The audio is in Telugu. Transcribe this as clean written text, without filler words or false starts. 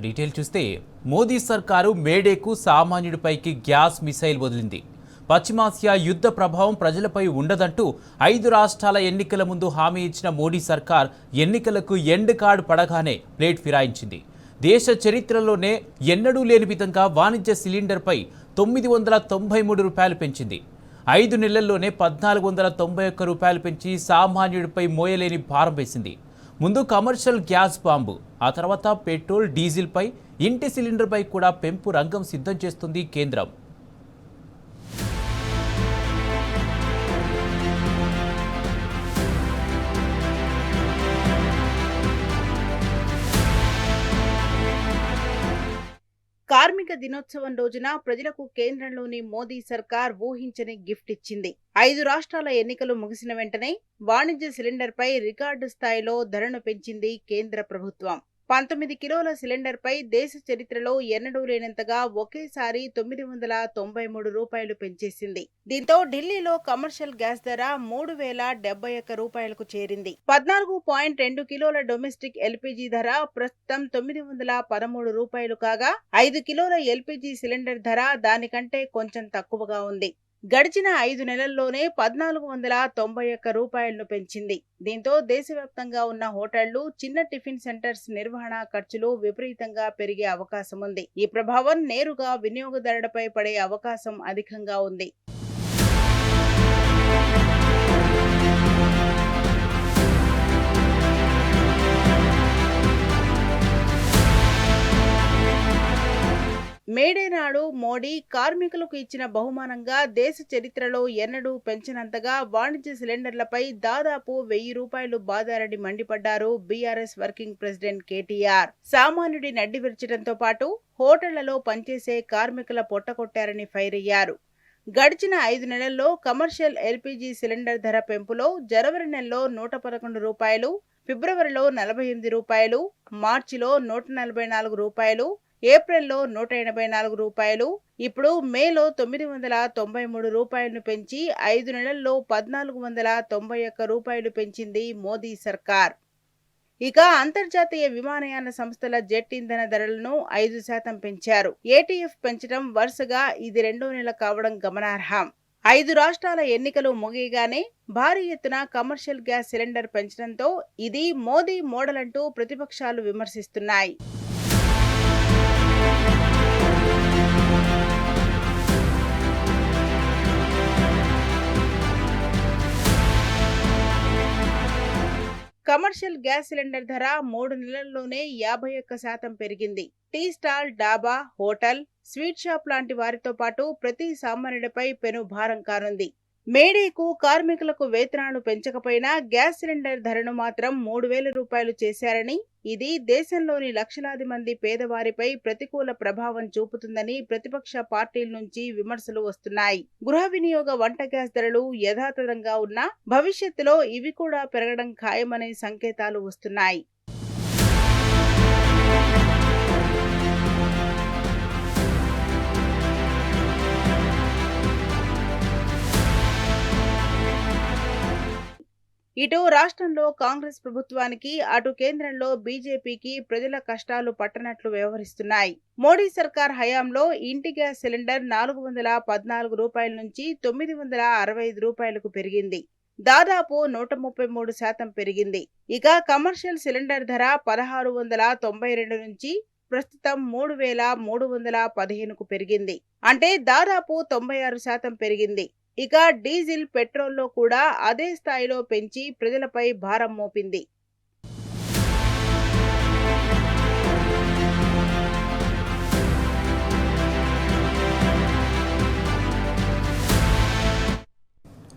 డీటెయిల్ చూస్తే మోదీ సర్కారు మేడేకు సామాన్యుడిపైకి గ్యాస్ మిసైల్ వదిలింది. పశ్చిమాసియా యుద్ధ ప్రభావం ప్రజలపై ఉండదంటూ 5 రాష్ట్రాల ఎన్నికల ముందు హామీ ఇచ్చిన మోడీ సర్కార్ ఎన్నికలకు ఎండ్ కార్డు పడగానే ప్లేట్ ఫిరాయించింది. దేశ చరిత్రలోనే ఎన్నడూ లేని విధంగా వాణిజ్య సిలిండర్పై ₹993 పెంచింది. 5 నెలల్లోనే ₹1491 పెంచి సామాన్యుడిపై మోయలేని భారం వేసింది. ముందు కమర్షియల్ గ్యాస్ బాంబు, ఆ తర్వాత పెట్రోల్, డీజిల్పై, ఇంటి సిలిండర్పై కూడా పెంపు రంగం సిద్ధం చేస్తుంది కేంద్రం. కార్మిక దినోత్సవం రోజున ప్రజలకు కేంద్రంలోని మోదీ సర్కార్ ఊహించని గిఫ్ట్ ఇచ్చింది. 5 రాష్ట్రాల ఎన్నికలు ముగిసిన వెంటనే వాణిజ్య సిలిండర్పై రికార్డు స్థాయిలో ధరను పెంచింది కేంద్ర ప్రభుత్వం. 19 కిలోల సిలిండర్పై దేశ చరిత్రలో ఎన్నడూ లేనంతగా ఒకేసారి ₹993 పెంచేసింది. దీంతో ఢిల్లీలో కమర్షియల్ గ్యాస్ ధర ₹3071 చేరింది. 14.2 కిలోల డొమెస్టిక్ ఎల్పీజీ ధర ప్రస్తుతం ₹913 కాగా 5 కిలోల ఎల్పీజీ సిలిండర్ ధర దానికంటే కొంచెం తక్కువగా ఉంది. గడిచిన 5 నెలల్లోనే ₹1491 పెంచింది. దీంతో దేశవ్యాప్తంగా ఉన్న హోటళ్లు, చిన్న టిఫిన్ సెంటర్స్ నిర్వహణ ఖర్చులు విపరీతంగా పెరిగే అవకాశం ఉంది. ఈ ప్రభావం నేరుగా వినియోగదారుడిపై పడే అవకాశం అధికంగా ఉంది. మేడే నాడు మోడీ కార్మికులకు ఇచ్చిన బహుమానంగా దేశ చరిత్రలో ఎన్నడూ పెంచినంతగా వాణిజ్య సిలిండర్లపై దాదాపు ₹1000 బాదారని మండిపడ్డారు బీఆర్ఎస్ వర్కింగ్ ప్రెసిడెంట్ కేటీఆర్. సామాన్యుడి నడ్డి విరచడంతో పాటు హోటళ్లలో పనిచేసే కార్మికుల పొట్టకొట్టారని ఫైర్ అయ్యారు. గడిచిన 5 నెలల్లో కమర్షియల్ ఎల్పీజీ సిలిండర్ ధర పెంపులో జనవరి నెలలో ₹111, ఫిబ్రవరిలో ₹48, మార్చిలో ₹144, ఏప్రిల్లో ₹184, ఇప్పుడు మేలో ₹993 పెంచి 5 నెలల్లో ₹1491 పెంచింది మోదీ సర్కార్. ఇక అంతర్జాతీయ విమానయాన సంస్థల జెట్ ఇంధన ధరలను 5% పెంచారు. ఏటీఎఫ్ పెంచడం వరుసగా ఇది 2వ నెల కావడం గమనార్హం. 5 రాష్ట్రాల ఎన్నికలు ముగియగానే భారీ ఎత్తున కమర్షియల్ గ్యాస్ సిలిండర్ పెంచడంతో ఇది మోదీ మోడల్ అంటూ ప్రతిపక్షాలు విమర్శిస్తున్నాయి. కమర్షియల్ గ్యాస్ సిలిండర్ ధర 3 నెలల్లోనే 51% పెరిగింది. టీ స్టాల్, డాబా, హోటల్, స్వీట్ షాప్ లాంటి వారితో పాటు ప్రతి సామాన్యుడిపై పెను భారం కానుంది. మేడేకు కార్మికులకు వేతనాలు పెంచకపోయినా గ్యాస్ సిలిండర్ ధరను మాత్రం ₹3000 చేశారని, ఇది దేశంలోని లక్షలాది మంది పేదవారిపై ప్రతికూల ప్రభావం చూపుతుందని ప్రతిపక్ష పార్టీల నుంచి విమర్శలు వస్తున్నాయి. గృహ వినియోగ వంట గ్యాస్ ధరలు యథాతథంగా ఉన్నా భవిష్యత్తులో ఇవి కూడా పెరగడం ఖాయమనే సంకేతాలు వస్తున్నాయి. ఇటు రాష్ట్రంలో కాంగ్రెస్ ప్రభుత్వానికి, అటు కేంద్రంలో బీజేపీకి ప్రజల కష్టాలు పట్టనట్లు వ్యవహరిస్తున్నాయి. మోడీ సర్కార్ హయాంలో ఇంటి గ్యాస్ సిలిండర్ ₹414 నుంచి ₹965 పెరిగింది. దాదాపు 133% పెరిగింది. ఇక కమర్షియల్ సిలిండర్ ధర $1692 నుంచి ప్రస్తుతం $3315 పెరిగింది. అంటే దాదాపు 96% పెరిగింది. ఇక డీజిల్, పెట్రోల్లో కూడా అదే స్థాయిలో పెంచి ప్రజలపై భారం మోపింది.